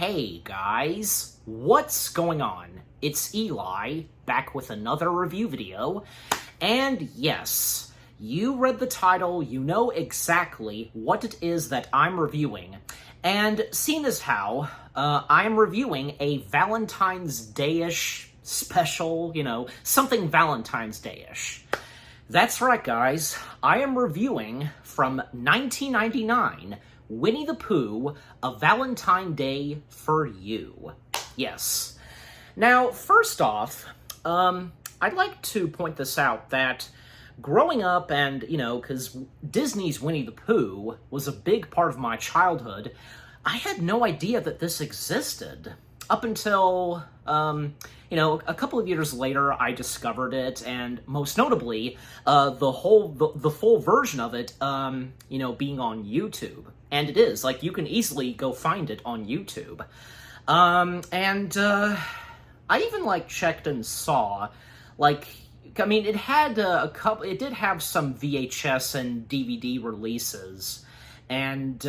Hey guys, what's going on? It's Eli, back with another review video, and yes, you read the title, you know exactly what it is that I'm reviewing, and seeing as how I'm reviewing a Valentine's Day-ish special, something Valentine's Day-ish. That's right, guys, I am reviewing from 1999, Winnie the Pooh, A Valentine Day for You. Yes. Now, first off, I'd like to point this out that growing up and, because Disney's Winnie the Pooh was a big part of my childhood, I had no idea that this existed. Up until, a couple of years later, I discovered it, and most notably, the full version of it, being on YouTube. And it is, you can easily go find it on YouTube. I even, checked and saw, it had it did have some VHS and DVD releases, and,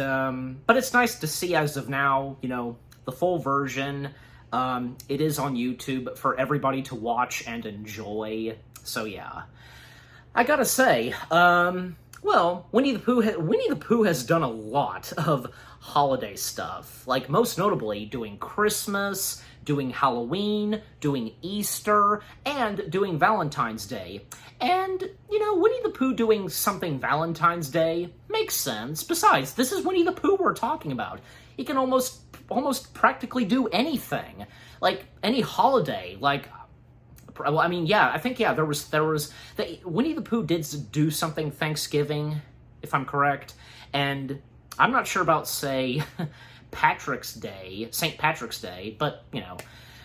but it's nice to see as of now, the full version. It is on YouTube for everybody to watch and enjoy. So yeah, I gotta say, well, Winnie the Pooh has done a lot of holiday stuff. Most notably, doing Christmas, doing Halloween, doing Easter, and doing Valentine's Day. And, Winnie the Pooh doing something Valentine's Day makes sense. Besides, this is Winnie the Pooh we're talking about. He can almost practically do anything. Any holiday, there was Winnie the Pooh did do something Thanksgiving, if I'm correct, and I'm not sure about, say, St. Patrick's Day, but,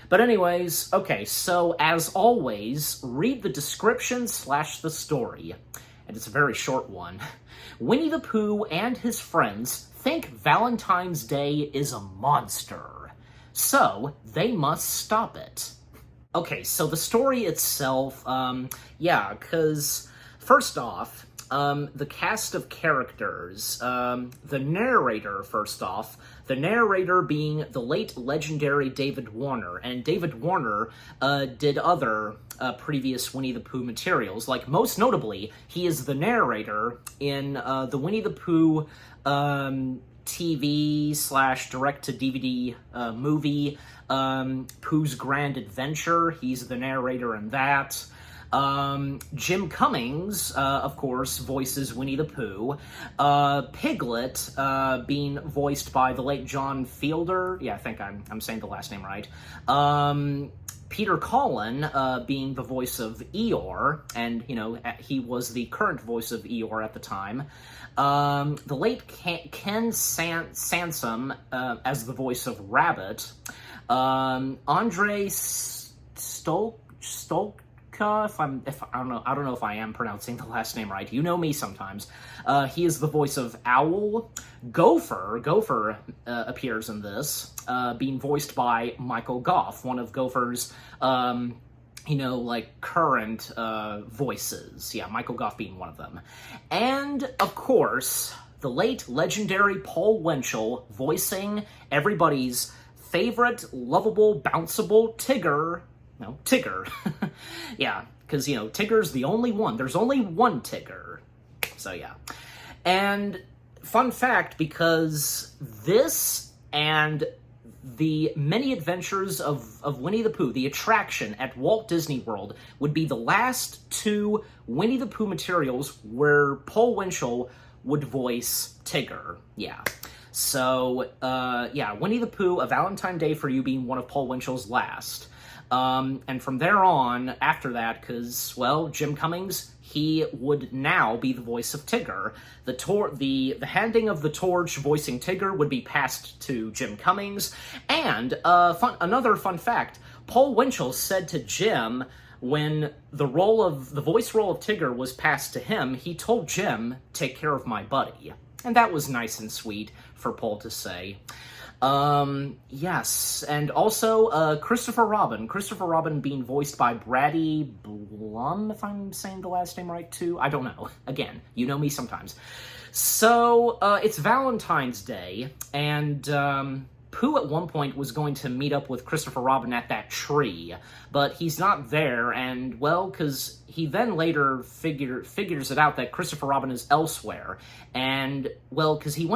But anyways, okay, so as always, read the description / the story, and it's a very short one. Winnie the Pooh and his friends think Valentine's Day is a monster, so they must stop it. Okay, so the story itself, because first off, the cast of characters, the narrator, first off, the narrator being the late legendary David Warner, and David Warner did other previous Winnie the Pooh materials, most notably, he is the narrator in the Winnie the Pooh TV / direct-to-DVD movie, Pooh's Grand Adventure. He's the narrator in that. Jim Cummings, of course, voices Winnie the Pooh. Piglet, being voiced by the late John Fielder. Yeah, I think I'm saying the last name right. Peter Cullen, being the voice of Eeyore, and, he was the current voice of Eeyore at the time. The late Ken Sansom, as the voice of Rabbit. Andre Stolka, I don't know if I am pronouncing the last name right. You know me sometimes. He is the voice of Owl. Gopher appears in this, being voiced by Michael Goff, one of Gopher's, current voices. Yeah, Michael Goff being one of them. And, of course, the late legendary Paul Winchell voicing everybody's favorite, lovable, bounceable Tigger. No, Tigger. Yeah, because, Tigger's the only one. There's only one Tigger. So, yeah. And, fun fact, because this and the many adventures of Winnie the Pooh, the attraction at Walt Disney World, would be the last two Winnie the Pooh materials where Paul Winchell would voice Tigger. Yeah. So, Winnie the Pooh, A Valentine Day for You being one of Paul Winchell's last. And from there on, after that, because, Jim Cummings, he would now be the voice of Tigger. The handing of the torch voicing Tigger would be passed to Jim Cummings. And, another fun fact, Paul Winchell said to Jim, when the voice role of Tigger was passed to him, he told Jim, "Take care of my buddy." And that was nice and sweet for Paul to say. Yes, and also, Christopher Robin being voiced by Brady Blum, if I'm saying the last name right, too. I don't know. Again, you know me sometimes. So, it's Valentine's Day, and, Pooh at one point was going to meet up with Christopher Robin at that tree, but he's not there, and, well, because he then later figures it out that Christopher Robin is elsewhere, and, well, because he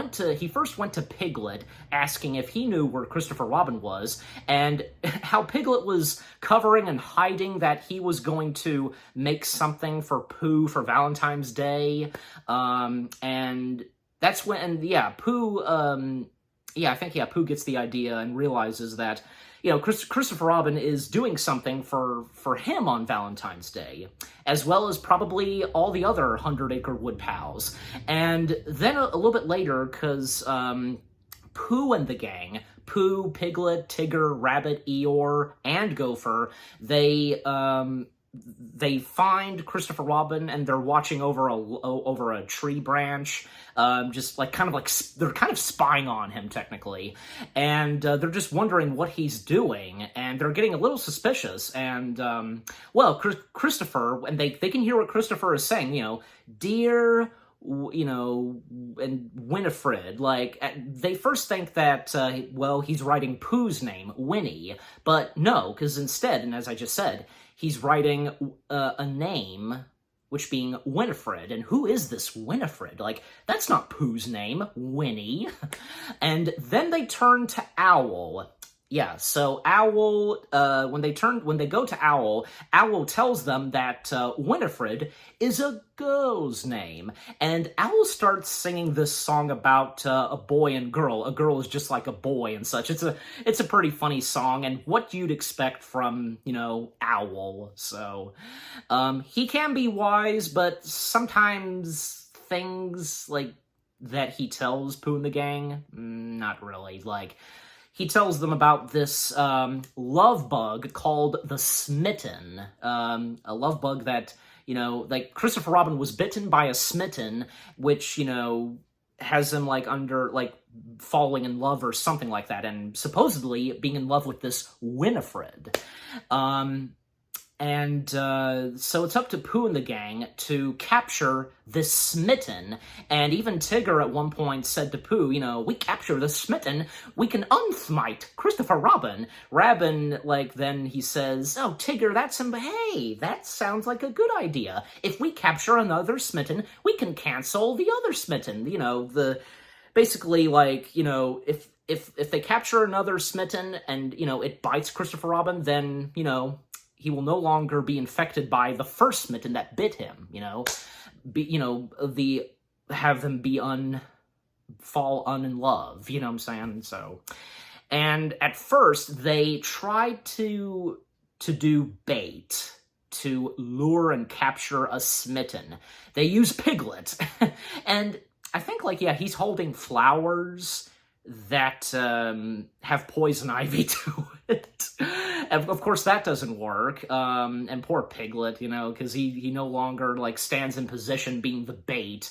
first went to Piglet, asking if he knew where Christopher Robin was, and how Piglet was covering and hiding that he was going to make something for Pooh for Valentine's Day, and that's when, and yeah, Pooh, Pooh gets the idea and realizes that, Christopher Robin is doing something for him on Valentine's Day, as well as probably all the other 100-Acre Wood pals. And then a little bit later, because Pooh and the gang, Pooh, Piglet, Tigger, Rabbit, Eeyore, and Gopher, they find Christopher Robin, and they're watching over a tree branch, just they're kind of spying on him technically, and they're just wondering what he's doing, and they're getting a little suspicious. And Christopher, and they can hear what Christopher is saying, dear, and Winifred, they first think that, he's writing Pooh's name, Winnie, but no, because instead, and as I just said, he's writing a name, which being Winifred, and who is this Winifred? That's not Pooh's name, Winnie. And then they turn to Owl. Yeah, so Owl, when they go to Owl, Owl tells them that Winifred is a girl's name, and Owl starts singing this song about a boy and girl. A girl is just like a boy and such. It's a pretty funny song, and what you'd expect from, Owl. So, he can be wise, but sometimes things, that he tells Pooh and the gang, not really, he tells them about this love bug called the Smitten, a love bug that, Christopher Robin was bitten by a smitten, which, has him, falling in love or something like that, and supposedly being in love with this Winifred. So it's up to Pooh and the gang to capture this Smitten, and even Tigger at one point said to Pooh, we capture the Smitten, we can unsmite Christopher Robin. Rabin, then he says, oh, Tigger, hey, that sounds like a good idea. If we capture another Smitten, we can cancel the other Smitten. Basically, if they capture another Smitten and, it bites Christopher Robin, then, he will no longer be infected by the first smitten that bit him, have him fall in love, you know what I'm saying? So, and at first they tried to do bait to lure and capture a smitten. They use Piglet, and I think he's holding flowers that have poison ivy to it. And of course, that doesn't work. And poor Piglet, because he no longer, stands in position being the bait.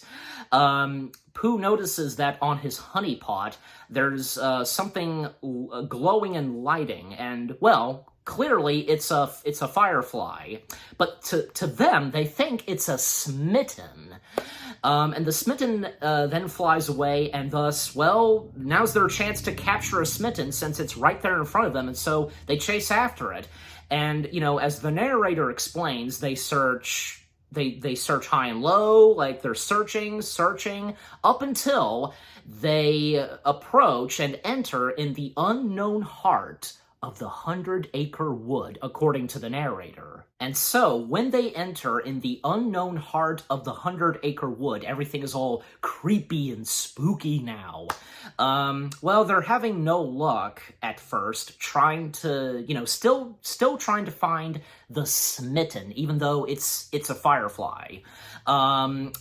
Pooh notices that on his honey pot, there's something glowing and lighting, and, well, clearly it's a firefly. But to them, they think it's a smitten. And the smitten then flies away, and thus, well, now's their chance to capture a smitten since it's right there in front of them, and so they chase after it. And, as the narrator explains, they search high and low, they're searching, up until they approach and enter in the unknown heart of the 100-Acre Wood, according to the narrator. And so, when they enter in the unknown heart of the 100-Acre Wood, everything is all creepy and spooky now. Well, they're having no luck at first, trying to, still trying to find the smitten, even though it's a firefly. Then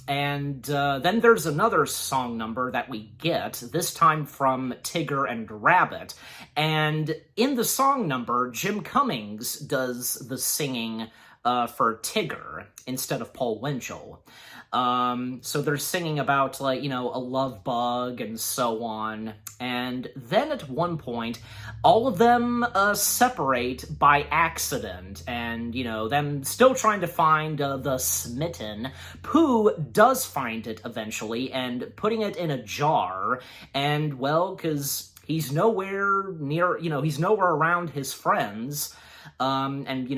there's another song number that we get, this time from Tigger and Rabbit, and in the song number, Jim Cummings does the singing for Tigger instead of Paul Winchell. So they're singing about, a love bug and so on. And then at one point, all of them separate by accident. And, them still trying to find the smitten. Pooh does find it eventually and putting it in a jar. And, well, because he's nowhere near, he's nowhere around his friends. And,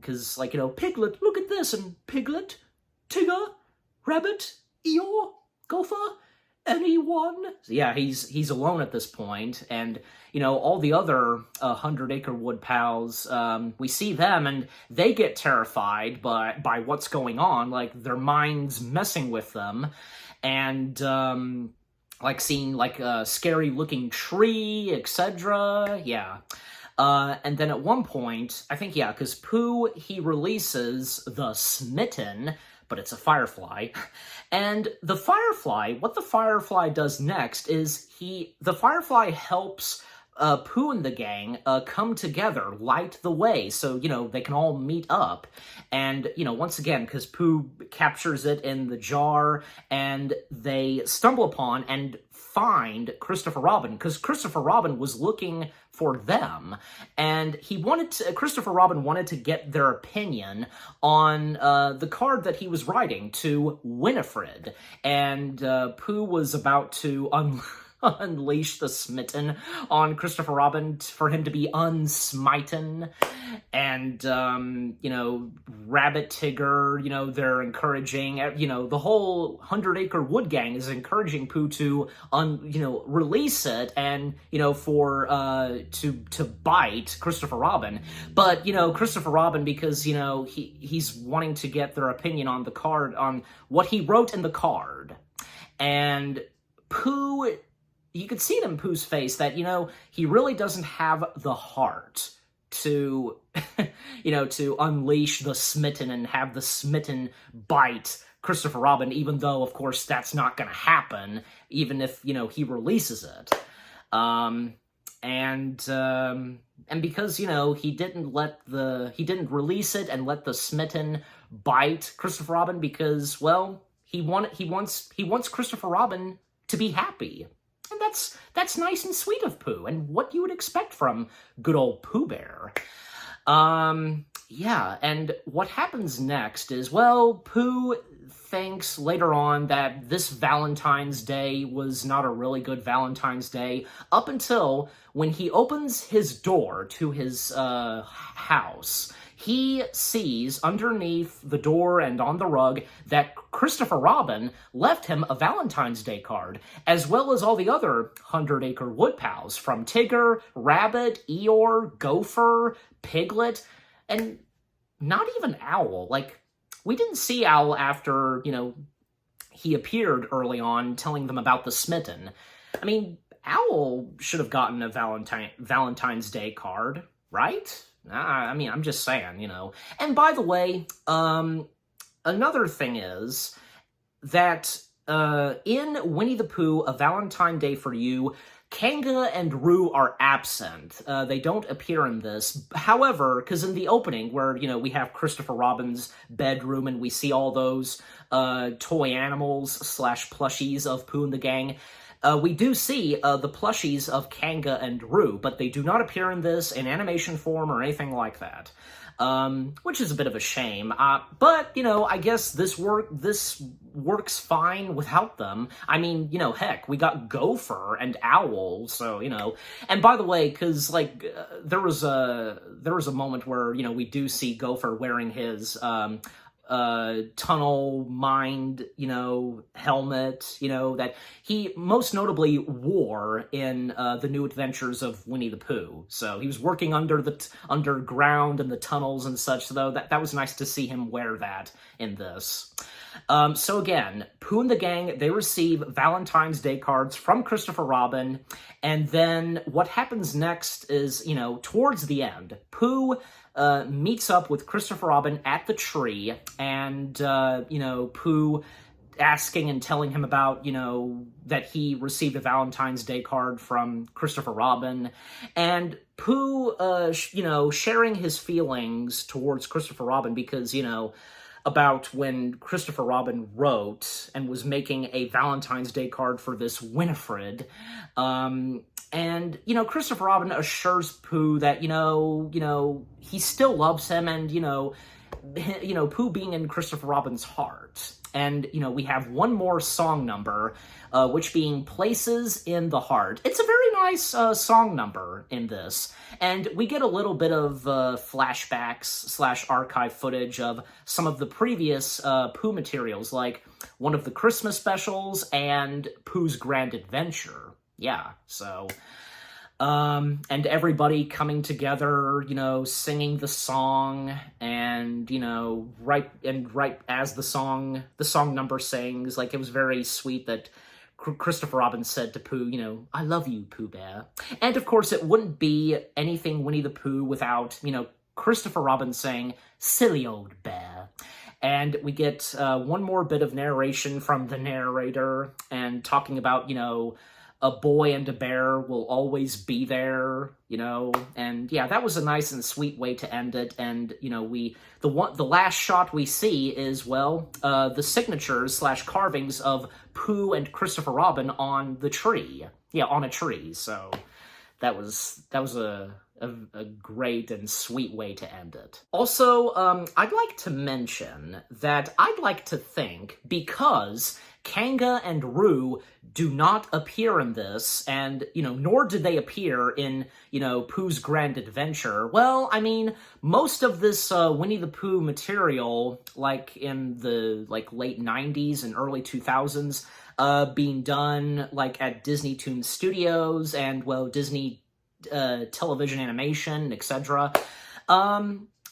because, Piglet, look at this, and Piglet, Tigger, Rabbit, Eeyore, Gopher, anyone? Yeah, he's alone at this point, and, all the other 100-Acre Wood pals, we see them, and they get terrified by what's going on, like, their minds messing with them, and, seeing, a scary-looking tree, etc., yeah. And then at one point, I think, yeah, because Pooh, he releases the Smitten, but it's a firefly. And the firefly, what the firefly does next is the firefly helps Pooh and the gang come together, light the way, so, they can all meet up. And, once again, because Pooh captures it in the jar, and they stumble upon and find Christopher Robin, because Christopher Robin was looking for them, and Christopher Robin wanted to get their opinion on the card that he was writing to Winifred, and Pooh was about to unleash the Smitten on Christopher Robin for him to be unsmitten, and, Rabbit, Tigger, they're encouraging, the whole 100-Acre Wood gang is encouraging Pooh to, release it and, to bite Christopher Robin, but, Christopher Robin, because, he's wanting to get their opinion on the card, on what he wrote in the card, and Pooh, you could see it in Pooh's face that, he really doesn't have the heart to, to unleash the Smitten and have the Smitten bite Christopher Robin, even though, of course, that's not going to happen, even if, he releases it. And because, he didn't release it and let the Smitten bite Christopher Robin because, well, he wants Christopher Robin to be happy. And that's nice and sweet of Pooh, and what you would expect from good old Pooh Bear. Yeah, and what happens next is, well, Pooh thinks later on that this Valentine's Day was not a really good Valentine's Day, up until when he opens his door to his house. He sees underneath the door and on the rug that Christopher Robin left him a Valentine's Day card, as well as all the other 100-Acre Wood pals, from Tigger, Rabbit, Eeyore, Gopher, Piglet, and not even Owl. We didn't see Owl after, he appeared early on telling them about the Smitten. I mean, Owl should have gotten a Valentine's Day card, right? I'm just saying, And by the way, another thing is that in Winnie the Pooh, A Valentine Day for You, Kanga and Roo are absent. They don't appear in this. However, because in the opening, where, we have Christopher Robin's bedroom and we see all those toy animals / plushies of Pooh and the gang, we do see the plushies of Kanga and Roo, but they do not appear in this in animation form or anything like that, which is a bit of a shame. But, I guess this works fine without them. I mean, heck, we got Gopher and Owl, so, And by the way, because, there was a moment where, we do see Gopher wearing his, tunnel mind, helmet, that he most notably wore in the New Adventures of Winnie the Pooh. So he was working underground in the tunnels and such, though that was nice to see him wear that in this. So again, Pooh and the gang, they receive Valentine's Day cards from Christopher Robin, and then what happens next is, towards the end, Pooh meets up with Christopher Robin at the tree, and, Pooh asking and telling him about, that he received a Valentine's Day card from Christopher Robin, and Pooh, sharing his feelings towards Christopher Robin because, about when Christopher Robin wrote and was making a Valentine's Day card for this Winifred, and, Christopher Robin assures Pooh that, he still loves him and, Pooh being in Christopher Robin's heart. And, we have one more song number, which being Places in the Heart. It's a very nice song number in this. And we get a little bit of flashbacks / archive footage of some of the previous Pooh materials, like one of the Christmas specials and Pooh's Grand Adventure. Yeah, so... and everybody coming together, singing the song, and, right as the song number sings, like, it was very sweet that Christopher Robin said to Pooh, I love you, Pooh Bear. And, of course, it wouldn't be anything Winnie the Pooh without, Christopher Robin saying, silly old bear. And we get one more bit of narration from the narrator, and talking about, a boy and a bear will always be there, and yeah, that was a nice and sweet way to end it. And, the last shot we see is, well, the signatures / carvings of Pooh and Christopher Robin on the tree. Yeah, on a tree, so that was a great and sweet way to end it. Also, I'd like to mention that I'd like to think, because Kanga and Roo do not appear in this, and, nor did they appear in, Pooh's Grand Adventure. Well, I mean, most of this Winnie the Pooh material, like in the, late 90s and early 2000s, being done, at Disney Toon Studios and, well, Disney television animation, etc.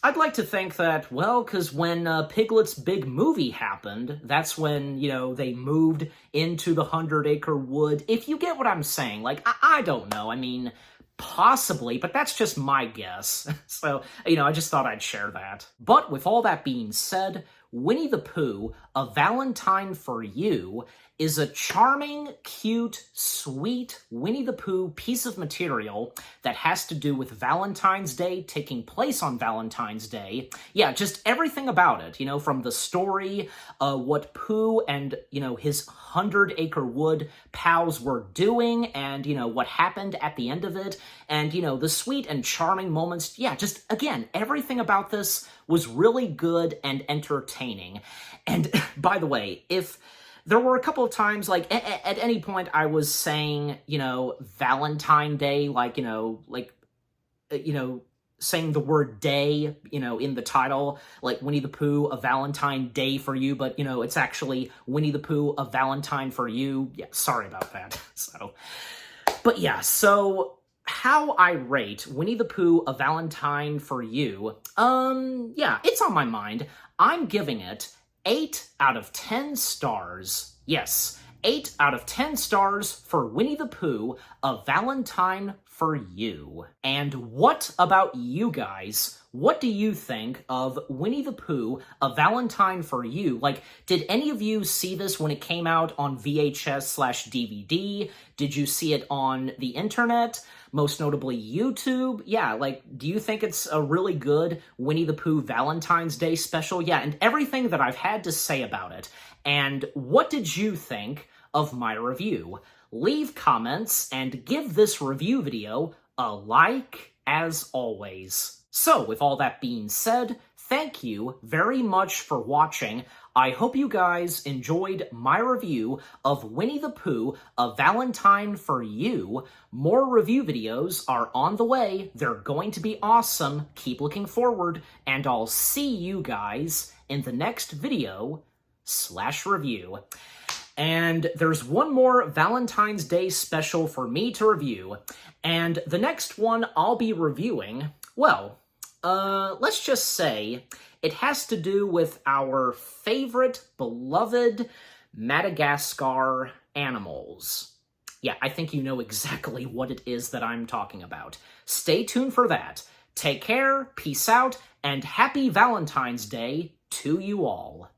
I'd like to think that, well, because when Piglet's big movie happened, that's when, they moved into the 100-acre wood. If you get what I'm saying, I don't know. I mean, possibly, but that's just my guess. So, I just thought I'd share that. But with all that being said, Winnie the Pooh, A Valentine for You, is a charming, cute, sweet Winnie the Pooh piece of material that has to do with Valentine's Day, taking place on Valentine's Day. Yeah, just everything about it, from the story, what Pooh and, his 100-acre wood pals were doing, and, what happened at the end of it, and, the sweet and charming moments. Yeah, just, again, everything about this was really good and entertaining. And, by the way, if there were a couple of times, at any point I was saying, Valentine Day, saying the word day, in the title, like Winnie the Pooh, A Valentine Day for You, but, it's actually Winnie the Pooh, A Valentine for You. Yeah, sorry about that. But yeah, so how I rate Winnie the Pooh, A Valentine for You, yeah, it's on my mind. I'm giving it 8 out of 10 stars. Yes, 8 out of 10 stars for Winnie the Pooh, A Valentine for You. And what about you guys? What do you think of Winnie the Pooh, A Valentine for You? Did any of you see this when it came out on VHS/DVD? Did you see it on the internet? Most notably YouTube? Yeah, do you think it's a really good Winnie the Pooh Valentine's Day special? Yeah, and everything that I've had to say about it. And what did you think of my review? Leave comments and give this review video a like, as always. So, with all that being said, thank you very much for watching. I hope you guys enjoyed my review of Winnie the Pooh, A Valentine for You. More review videos are on the way. They're going to be awesome. Keep looking forward, and I'll see you guys in the next video/review. And there's one more Valentine's Day special for me to review, and the next one I'll be reviewing, well, let's just say it has to do with our favorite, beloved Madagascar animals. Yeah, I think you know exactly what it is that I'm talking about. Stay tuned for that. Take care, peace out, and happy Valentine's Day to you all.